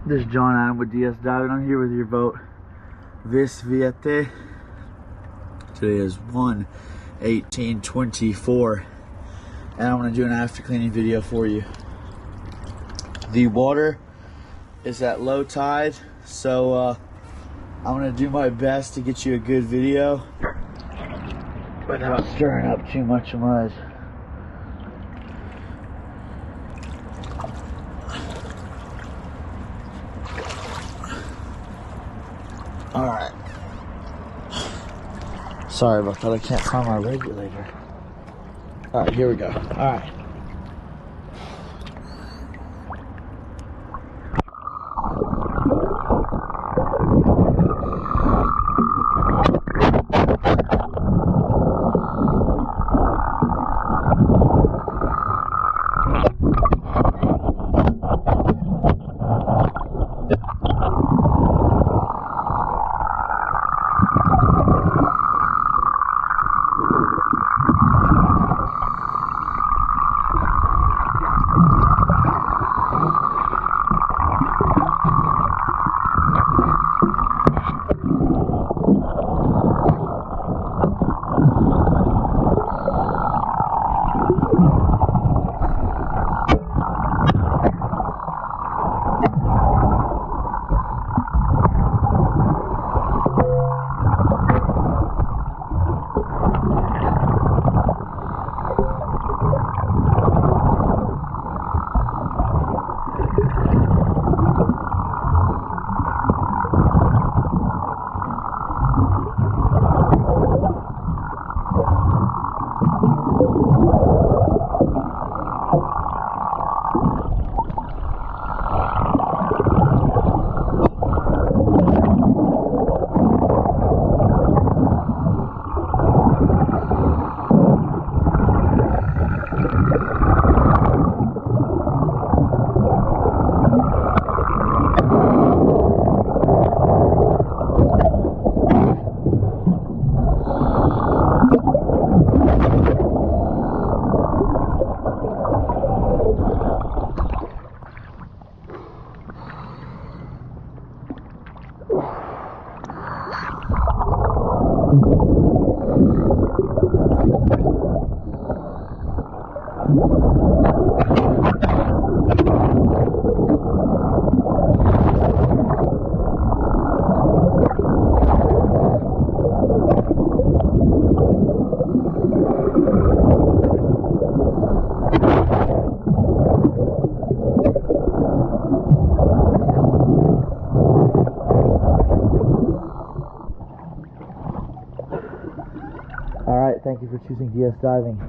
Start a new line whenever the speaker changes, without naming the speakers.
This is John Adam with DS Diving. I'm here with your boat, Vis Viete. Today is 1/18/24, and I'm going to do an after cleaning video for you. The water is at low tide, so I'm going to do my best to get you a good video without stirring up too much mud. Alright. Sorry about that, I can't find my regulator. Alright, here we go. Alright. Alright, thank you for choosing DS Diving.